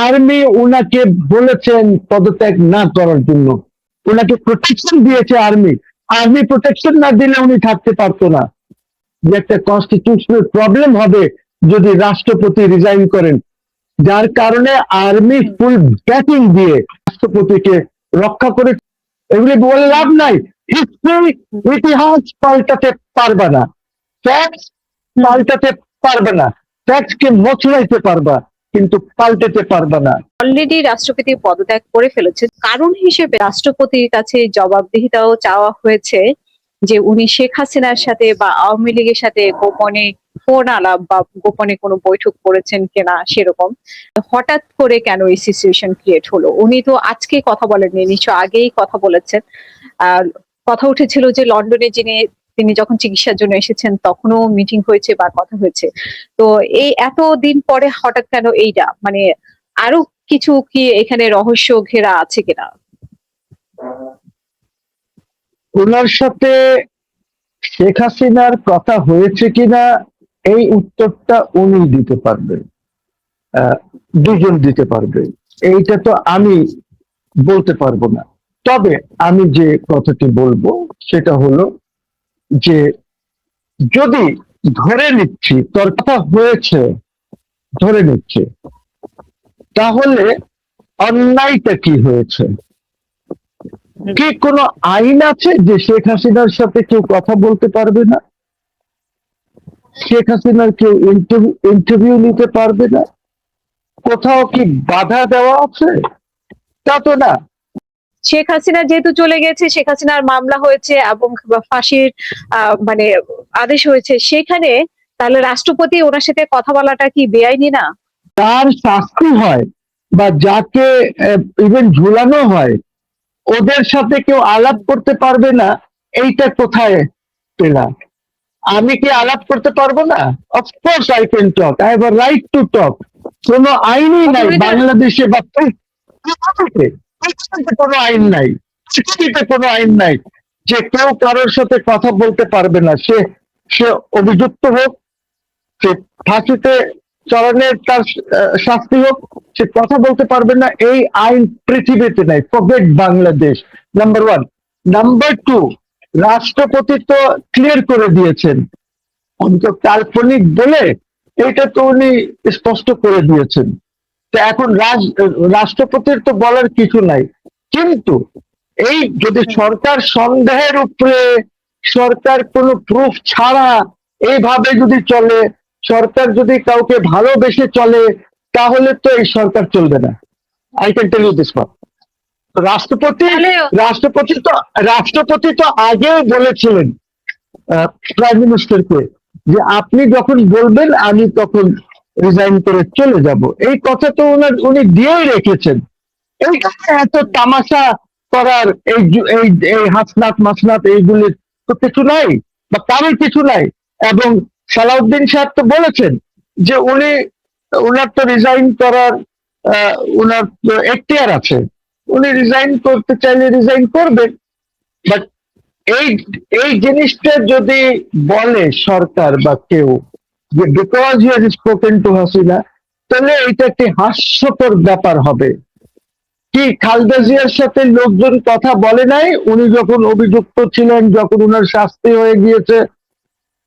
Army উনাকে বলেছেন পদত্যাগ না করার জন্য, উনাকে প্রোটেকশন দিয়েছে আর্মি। আর্মি প্রোটেকশন না দিলে উনি থাকতে পারতো না। যে একটা কনস্টিটিউশনাল প্রবলেম হবে যদি রাষ্ট্রপতি রিজাইন করেন, যার কারণে আর্মি ফুল ব্যাকিং দিয়ে রাষ্ট্রপতিকে রক্ষা করে। এগুলি বলে লাভ নাই। হিস্ট্রি, ইতিহাস পাল্টাতে পারবে না, ফ্যাক্টস পাল্টাতে পারবে না, ফ্যাক্টস কে মচড়াইতে পারবা কিন্তু পাল্টাতে পারবে না। অলরেডি রাষ্ট্রপতি পদত্যাগ করে ফেলেছে, কারণ হিসেবে রাষ্ট্রপতির কাছে জবাবদিহিতাও চাওয়া হয়েছে যে উনি শেখ হাসিনার সাথে বা আওয়ামী লীগের সাথে গোপনে ফোন আলাপ বা গোপনে কোনো বৈঠক করেছেন কিনা। সেরকম হঠাৎ করে কেন এই সিচুয়েশন ক্রিয়েট হলো? উনি তো আজকে কথা বলেননি, নিশ্চয় আগেই কথা বলেছেন। আর কথা উঠেছিল যে লন্ডনে তিনি যখন চিকিৎসার জন্য এসেছেন তখনও মিটিং হয়েছে বা কথা হয়েছে। তো এই এতদিন পরে হঠাৎ কেন এইটা, মানে আরো কিছু কি এখানে রহস্য ঘেরা আছে কিনা? ওনার সাথে শেখ হাসিনার কথা হয়েছে কিনা এই উত্তরটা উনি দিতে পারবেন, দুজন দিতে পারবে। এইটা তো আমি বলতে পারবো না। তবে আমি যে কথাটি বলবো সেটা হলো যে যদি ধরে নিচ্ছি তোর কথা হয়েছে, ধরে নিচ্ছি, তাহলে অন্যায়টা কি হয়েছে? কি কোনো আইন আছে যে শেখ হাসিনার সাথে কেউ কথা বলতে পারবে না, শেখ হাসিনার কেউ ইন্টারভিউ নিতে পারবে না? কোথাও কি বাধা দেওয়া আছে? তা তো না। শেখ হাসিনা যেহেতু চলে গেছে, শেখ হাসিনার মামলা হয়েছে এবং ফাঁসির মানে আদেশ হয়েছে, সেখানে তাহলে রাষ্ট্রপতি ওনার সাথে কথা বলাটা কি বেআইনি না? তার শাস্তি হয় বা যাকে ইভেন ঝুলানো হয় ওদের সাথে কেউ আলাপ করতে পারবে না, এইটা কোথায় পেলাম? আমি কি আলাপ করতে পারবো না? Of course I can talk, I have a right to talk. কোনো আইনই নাই বাংলাদেশে বা পৃথিবীতে, কোনো আইন নাই, পৃথিবীতে কোনো আইন নাই যে কেউ কারোর সাথে কথা বলতে পারবে না। সে সে অভিযুক্ত হোক, সে ফাঁসিতে চরণের তার শাস্তি হোক, সে কথা বলতে পারবে না, এই আইন পৃথিবীতে নাই। Forget Bangladesh, number one. Number two, রাষ্ট্রপতি তো ক্লিয়ার করে দিয়েছেন, উনি তো কাল্পনিক বলে এটা তো উনি স্পষ্ট করে দিয়েছেন। তো এখন রাষ্ট্রপতির তো বলার কিছু নাই। কিন্তু এই যদি সরকার সন্দেহের উপরে, সরকার কোনো প্রুফ ছাড়া এইভাবে যদি চলে, সরকার যদি কাউকে ভালোবেসে চলে, তাহলে তো এই সরকার চলবে না। I can tell you this one. রাষ্ট্রপতি তো আগেও বলেছিলেন প্রাইম মিনিস্টারকে যে আপনি যখন বলবেন আমি তখন রিজাইন করে চলে যাব। এই কথা তো উনি দিয়েই রেখেছেন। এই এত তামাশা করার এই হাসনাত মাসনাত এইগুলির তো কিছু নাই বা কারোর কিছু নাই। এবং সালাউদ্দিন সাহেব তো বলেছেন যে উনার তো রিজাইন করার উনার এখতিয়ার আছে, উনি রিজাইন করতে চাইলে রিজাইন করবেন। বাট এই এই জিনিসটা যদি বলে সরকার বা কেউ যে because you have spoken to Hasina, তাহলে এটা একটি হাস্যকর ব্যাপার হবে। কি খালেদা জিয়ার সাথে লোকজন কথা বলে নাই উনি যখন অভিযুক্ত ছিলেন, যখন উনার শাস্তি হয়ে গিয়েছে?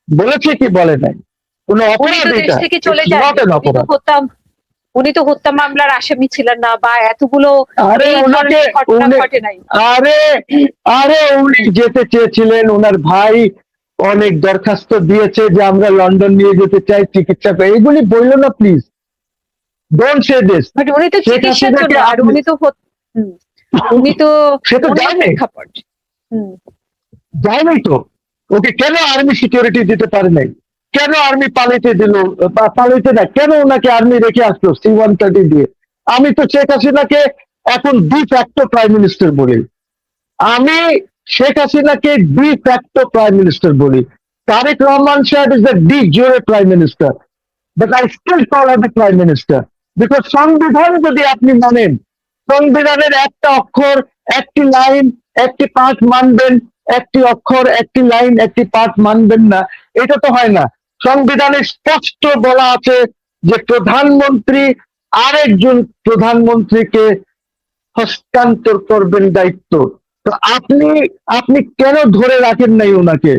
বলেছে কি বলে নাই? কোনো অপরাধ এটা? নট অ্যান অপরাধ। উনি তো হত্যা মামলার আসামি ছিলেন না বা এতগুলো আরে উনি যেতে চেয়েছিলেন, ওনার ভাই অনেক দরখাস্ত দিয়েছে যে আমরা লন্ডন নিয়ে যেতে চাই চিকিৎসা, এইগুলি বললো না প্লিজ, ডোন্ট সে দিস। উনি তো চিকিৎসার জন্য, আর উনি তো সে তো যায়নি তো। ওকে কেন আর্মি সিকিউরিটি দিতে পারে নাই? কেন আর্মি পালাইতে দিল? পালাইতে না কেন ওনাকে আর্মি রেখে আসলো C-130 দিয়ে? আমি তো শেখ হাসিনাকে এখন ডি ফ্যাক্টো প্রাইম মিনিস্টার বলি। আমি শেখ হাসিনাকে ডি ফ্যাক্টো প্রাইম মিনিস্টার বলি। তারেক রহমান সাহেব is the de jure prime minister, but I still call him the prime minister. Because সংবিধান যদি আপনি মানেন, সংবিধানের একটা অক্ষর একটি লাইন একটি পাঠ মানবেন, একটি অক্ষর একটি লাইন একটি পাঠ মানবেন না, এটা তো হয় না। সংবিধানে স্পষ্ট বলা আছে যে প্রধানমন্ত্রী আরেকজন প্রধানমন্ত্রীকে হস্তান্তর করবেন দায়িত্ব। তো আপনি আপনি কেন ধরে রাখেন নাই ওনাকে?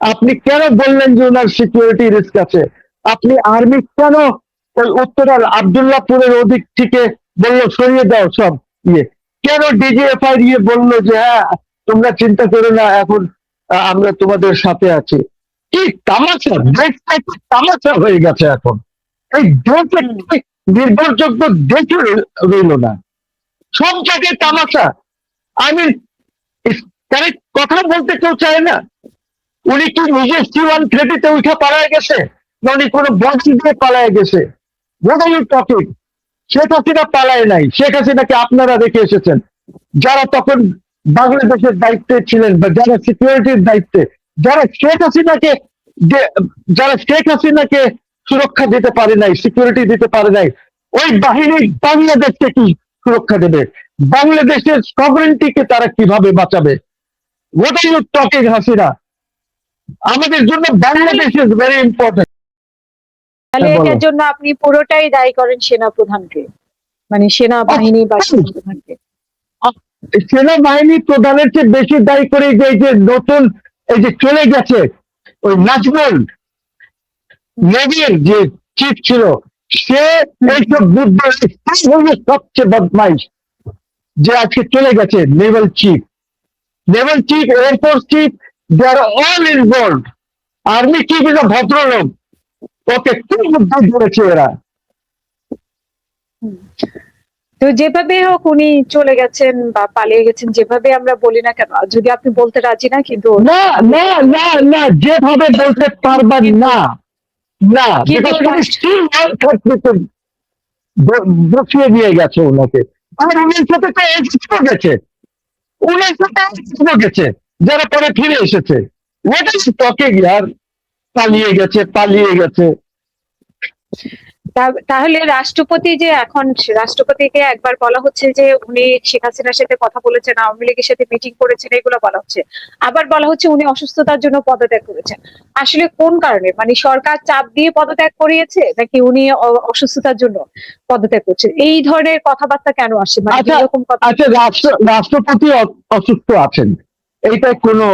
আপনি কেন বললেন যে ওনার সিকিউরিটি রিস্ক আছে? আপনি আর্মি কেন ওই উত্তরার আবদুল্লাহপুরের ওদিক থেকে বললো সরিয়ে দাও সব ইয়ে? কেন ডিজিএফআই ইয়ে বললো যে হ্যাঁ তোমরা চিন্তা করো না, এখন আমরা তোমাদের সাথে আছি? কি তামাশা! দেশটা কি তামাশা হয়ে গেছে এখন। এই দেশে নির্ভরযোগ্য দেখে রইল না, সব জায়গায় তামাশা। আমি কারেক্ট কথা বলতে কেউ চায় না। উনি কি নিজে C-130 উঠে পালায় গেছে, না উনি কোনো বংশী দিয়ে পালায় গেছে? What are you talking? Sheikh Hasina পালায় নাই। শেখ হাসিনাকে আপনারা রেখে এসেছেন, যারা তখন বাংলাদেশের দায়িত্বে ছিলেন বা যারা সিকিউরিটির দায়িত্বে, যারা শেখ হাসিনাকে যারা শেখ হাসিনাকে সুরক্ষা দিতে পারে নাই, সিকিউরিটি দিতে পারে নাই, ওই বাহিনী বাংলাদেশকে কি সুরক্ষা দেবে? বাংলাদেশের সভরেন্টিকে তারা কিভাবে বাঁচাবে? What are you talking, Hasina? আমাদের জন্য বাংলাদেশ ইজ ভেরি ইম্পর্টেন্ট। তাহলে এটার জন্য আপনি পুরোটাই দায়ী করেন সেনা প্রধানকে, মানে সেনাবাহিনী বা সেনাপ্রধানকে? সেনাবাহিনী প্রধানের চেয়ে বেশি দায়ী করে যে এই যে নতুন এই যে চলে গেছে ওই নাজমুল, নেভির যে চিফ ছিল, সে এইসব সবচেয়ে বদমাইশ যে আজকে চলে গেছে। Naval chief, air force chief, they are all involve. Army chief is ভদ্রলোক, ওকে খুব বুদ্ধি ধরেছে এরা। তো যেভাবে হোক উনি চলে গেছেন বা পালিয়ে গেছেন, যেভাবে আমরা বলি না কেন, যদি আপনি বলতে রাজি না, কিন্তু না না না না, যেভাবে বলতে পারবেন না, না বসিয়ে দিয়ে গেছে ওনাকে। আর উনার সাথে তো এক্সপো গেছে, উনার সাথে এক্সপো গেছে, যারা পরে ফিরে এসেছে। ওটা টকিং ইয়ার, পালিয়ে গেছে। তাহলে রাষ্ট্রপতি যে এখন, রাষ্ট্রপতিকে একবার বলা হচ্ছে যে উনি শেখ হাসিনার সাথে কথা বলেছেন, আওয়ামী লীগের সাথে মিটিং করেছেন, এগুলো বলা হচ্ছে। আবার বলা হচ্ছে উনি অসুস্থতার জন্য পদত্যাগ করেছেন। আসলে কোন কারণে, মানে সরকার চাপ দিয়ে পদত্যাগ করিয়েছে নাকি উনি অসুস্থতার জন্য পদত্যাগ করছেন? এই ধরনের কথাবার্তা কেন আসে, মানে এরকম কথা? আচ্ছা, রাষ্ট্রপতি অসুস্থ আছেন, এইটা কোনো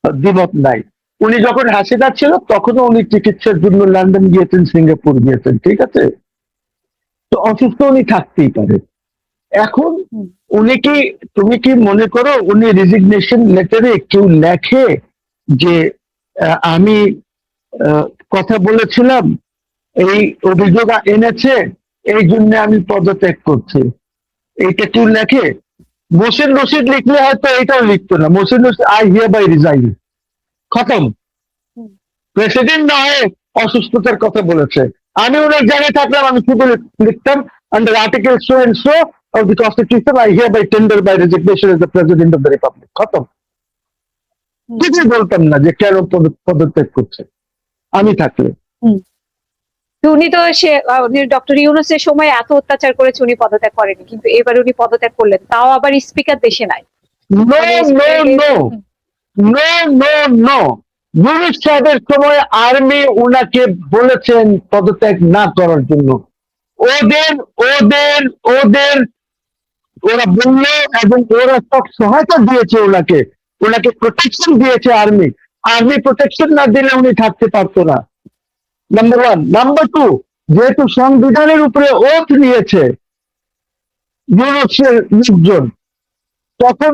দ্বিমত নাই। উনি যখন হাসিনা ছিল তখনও উনি চিকিৎসার জন্য লন্ডন গিয়েছেন, সিঙ্গাপুর গিয়েছেন, ঠিক আছে? তো অসুস্থ উনি থাকতেই পারে। এখন উনি কি, তুমি কি মনে করো উনি রেজিগনেশন লেটারে কেউ লেখে যে আমি কথা বলেছিলাম, এই অভিযোগ এনেছে, এই জন্য আমি পদত্যাগ করছি, এইটা কেউ লেখে? মোসিন রশিদ লিখলে হয়তো এটাও লিখতো না। Mohsin Rashid I hereby resign, খতম। প্রেসিডেন্ট না হয়ে অসুস্থতার কথা বলেছে। আমি ওনার জায়গায় থাকলাম, আমি শুধু লিখতাম under article so and so of the constitution I hereby tender by resignation as the president of the republic, খতম। কিছু বলতাম না যে কেন পদত্যাগ করছে আমি থাকলে। উনি তো উনি ডক্টর ইউনূসের সময় এত অত্যাচার করেছে, উনি পদত্যাগ করেনি, কিন্তু এবার উনি পদত্যাগ করলেন, তাও আবার স্পিকার দেশে নাই। নো, ইউনূস সাহেবের সময় আর্মি উনাকে বলেছেন পদত্যাগ না করার জন্য। ওদের ওরা বললো এবং ওরা সব সহায়তা দিয়েছে ওনাকে প্রোটেকশন দিয়েছে আর্মি প্রোটেকশন না দিলে উনি থাকতে পারতো না, নাম্বার ওয়ান। নাম্বার টু, যেহেতু সংবিধানের উপরে ওথ নিয়েছে ইউনূসের লোকজন, তখন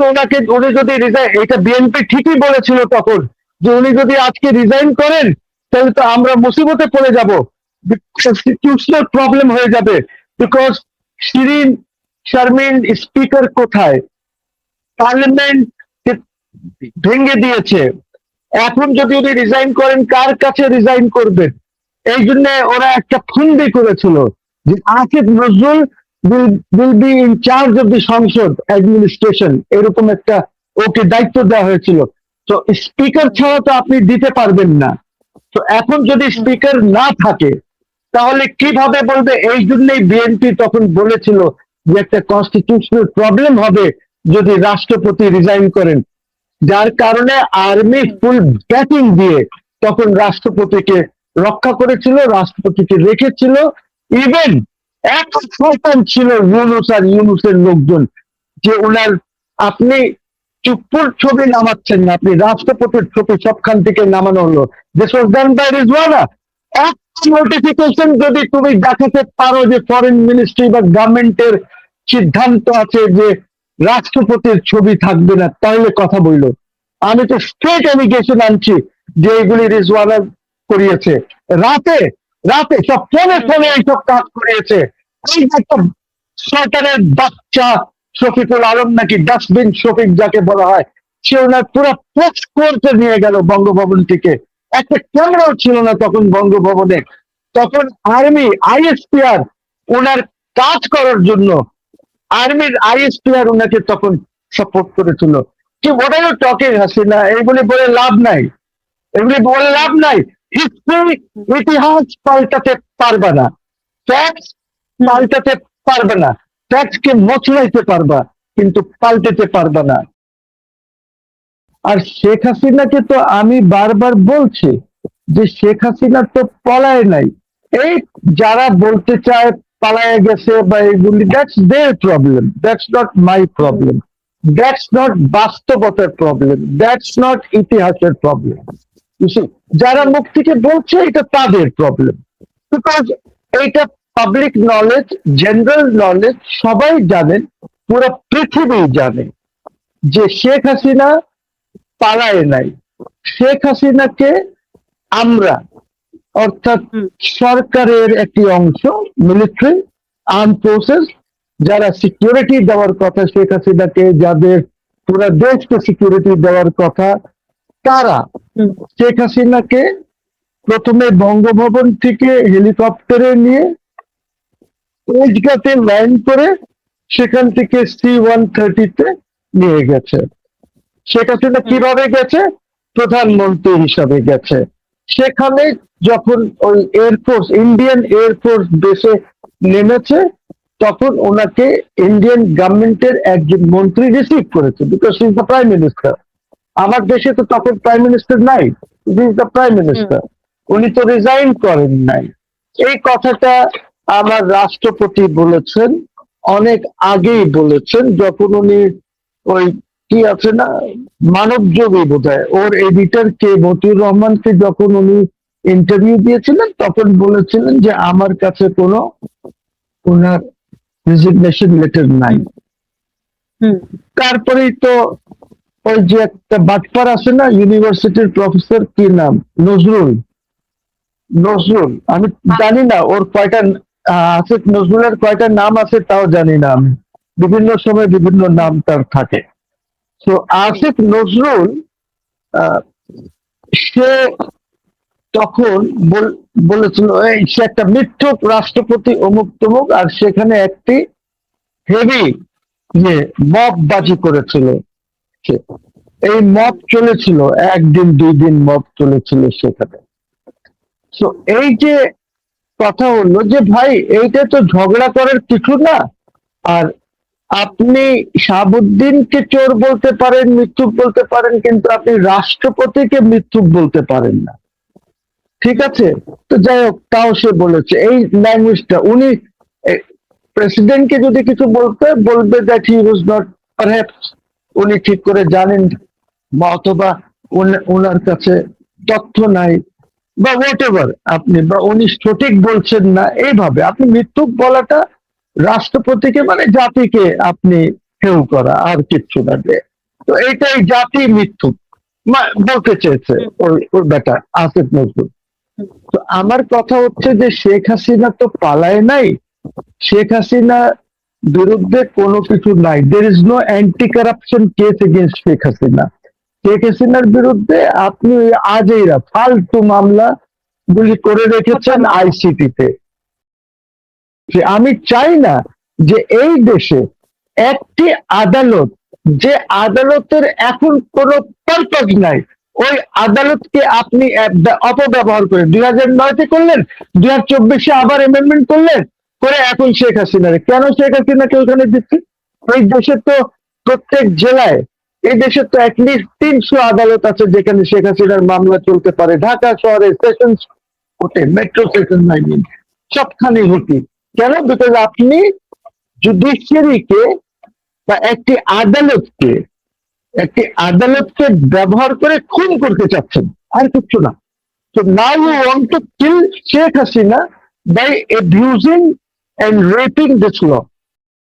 উনি যদি রিজাইন, এটা বিএনপি ঠিকই বলেছিল তখন যে উনি যদি আজকে রিজাইন করেন তাহলে তো আমরা মুসিবতে পড়ে যাব, কনস্টিটিউশনাল প্রবলেম হয়ে যাবে। বিকজ শিরিন শারমিন স্পিকার কোথায়, পার্লামেন্ট ভেঙে দিয়েছে। এখন যদি উনি রিজাইন করেন, কার কাছে রিজাইন করবেন? এই জন্য ওরা একটা ফন্দি করেছিল যে Asif Nazrul will be in charge of the সংসদ অ্যাডমিনিস্ট্রেশন, এরকম একটা ওকে দায়িত্ব দেওয়া হয়েছিল। তো স্পিকার ছাড়া তো আপনি দিতে পারবেন না। তো এখন যদি স্পিকার না থাকে তাহলে কিভাবে বলবে? এই জন্যই বিএনপি তখন বলেছিল যে একটা কনস্টিটিউশনাল প্রবলেম হবে যদি রাষ্ট্রপতি রিজাইন করেন, যার কারণে আর্মি ফুল ব্যাকিং দিয়ে তখন রাষ্ট্রপতিকে রক্ষা করেছিল, রাষ্ট্রপতিকে রেখেছিল। ইভেন এক শয়তান ছিল ইউনুস আর ইউনুসের লোকজন, যে ওনার আপনি চুপ্পুর ছবি নামাচ্ছেন না, আপনি রাষ্ট্রপতির ছবি সবখান থেকে নামানো হলো। This was done by Rizwana. এক নোটিফিকেশন যদি তুমি দেখাতে পারো যে ফরেন মিনিস্ট্রি বা গভর্নমেন্টের সিদ্ধান্ত আছে যে রাষ্ট্রপতির ছবি থাকবে না, তাহলে কথা বললো। আমি তো স্ট্রেট এলিগেশন আনছি যে এগুলি রিজওয়ানা করিয়েছে। রাতে রাতে সব ফোনে ফোনে এইসব কাজ করিয়েছে। এই যে একটা সরকারের বাচ্চা শফিকুল আলম, নাকি ডাস্টবিন শফিক যাকে বলা হয়, সে ওনার পুরো পোস্ট করতে নিয়ে গেল বঙ্গভবন থেকে। একটা ক্যামেরাও ছিল না তখন বঙ্গভবনে। তখন আর্মি আইএসপিআর ওনার কাজ করার জন্য, আর্মির আইএসপিআর ওনাকে তখন সাপোর্ট করেছিল। কি what are you talking Hasina? এগুলি বলে লাভ নাই, এগুলি বলে লাভ নাই। হিস্ট্রি, ইতিহাস পাল্টাতে পারবে না, ফ্যাক্টস পাল্টাতে পারবে না। ফ্যাক্টস কে মচলাইতে পারবা, কিন্তু পাল্টাতে পারবে না। আর শেখ হাসিনাকে তো আমি বারবার বলছি যে শেখ হাসিনা তো পলায় নাই। এই যারা বলতে চায় পালায় গেছে বা এগুলি, that's their problem, that's not my problem, that's not বাস্তবতার প্রবলেম, দ্যাটস নট ইতিহাসের প্রবলেম। যারা মুখ থেকে বলছে এটা তাদের প্রবলেম, বিকজ এইটা পাবলিক নলেজ, জেনারেল নলেজ, সবাই জানেন, পুরো পৃথিবী জানে যে শেখ হাসিনা পালায় নাই। শেখ হাসিনাকে আমরা, অর্থাৎ সরকারের একটি অংশ, মিলিটারি আর্ম ফোর্সেস, যারা সিকিউরিটি দেওয়ার কথা শেখ হাসিনাকে, যাদের পুরো দেশকে সিকিউরিটি দেওয়ার কথা, তারা শেখ হাসিনাকে প্রথমে বঙ্গভবন থেকে হেলিকপ্টারে নিয়ে তেজগাঁতে ল্যান্ড করে সেখান থেকে C-130 নিয়ে গেছে। শেখ হাসিনা কিভাবে গেছে? প্রধানমন্ত্রী হিসাবে গেছে। সেখানে যখন ওই এয়ারফোর্স, ইন্ডিয়ান এয়ারফোর্স বেসে নেমেছে, তখন ওনাকে ইন্ডিয়ান গভর্নমেন্টের একজন মন্ত্রী রিসিভ করেছে, because he is the prime minister. আমার দেশে তো তখন প্রাইম মিনিস্টার নাই, he is the prime minister. উনি তো রিজাইন করেন নাই। এই কথাটা আমার রাষ্ট্রপতি বলেছেন, অনেক আগেই বলেছেন, যখন উনি ওই কি আছে না, মানব যোগী বোধহয়, ওর এডিটর কে মতিউর রহমানকে যখন উনি ইন্টারভিউ দিয়েছিলেন, তখন বলেছিলেন যে আমার কাছে কোনো ওনার রেজিগনেশন লেটার নাই। তারপরেই তো ওই যে একটা বাটপার আছে না, ইউনিভার্সিটির প্রফেসর, কি নাম, নজরুল, নজরুল, আমি জানি না ওর কয়টা আছে, নজরুলের কয়টা নাম আছে তাও জানি না আমি, বিভিন্ন সময় বিভিন্ন নাম তার থাকে। তো আসিফ নজরুল সে তখন বলেছিল সে একটা মিথ্যুক রাষ্ট্রপতি, অমুক তমুক, আর সেখানে একটি হেভি যে মব বাজি করেছিল। এই মব চলেছিল, একদিন দুই দিন মব চলেছিল সেখানে। তো এই যে কথা হলো যে ভাই, এইটা তো ঝগড়া করার কিছু না। আর আপনি শাহাবুদ্দিনকে চোর বলতে পারেন, মিথ্যুক বলতে পারেন, কিন্তু আপনি রাষ্ট্রপতিকে মিথ্যুক বলতে পারেন না, ঠিক আছে? তো যাই হোক, তাও সে বলেছে এই ল্যাঙ্গুয়েজটা। উনি প্রেসিডেন্টকে যদি কিছু বলবে that he was not, perhaps উনি ঠিক করে জানেন, বা অথবা ওনার কাছে তথ্য নাই, বা হোয়াট এভার, আপনি বা উনি সঠিক বলছেন না, এইভাবে আপনি মিথ্যুক বলাটা রাষ্ট্রপতিকে, মানে জাতিকে আপনি হেউ করা, আর কিচ্ছু না। তো এটাই জাতি মিথ্যুক বলতে চেয়েছে ওর বেটা আসিফ নজরুল। তো আমার কথা হচ্ছে যে শেখ হাসিনা তো পালায় নাই, শেখ হাসিনা বিরুদ্ধে কোনো কিছু নাই, there is no anti corruption case against Sheikh Hasina. Sheikh হাসিনার বিরুদ্ধে আপনি আজইরা ফালতু মামলা গুলি করে রেখেছেন আইসিটিতে। আমি চাই না যে এই দেশে একটি আদালত, যে আদালতের এখন কোনো পারপাস নাই, ওই আদালতকে আপনি অপব্যবহার করে 2009-তে করলেন, 2024-এ আবার অ্যামেন্ডমেন্ট করলেন, করে এখন শেখ হাসিনারে, কেন শেখ হাসিনাকে ওখানে দিচ্ছি? এই দেশে তো প্রত্যেক জেলায়, এই দেশে তো অ্যাটলিস্ট 300 আদালত আছে যেখানে শেখ হাসিনার মামলা চলতে পারে। ঢাকা শহরে সেশনস কোর্টে, মেট্রো সেশন, সবখানে হতি, কেন? বিকজ আপনি জুডিশিয়ারিকে বা একটি আদালতকে ব্যবহার করে খুন করতে চাচ্ছেন, আর কিছু না। So now you want to kill Sheikh Hasina by abusing and raping this law.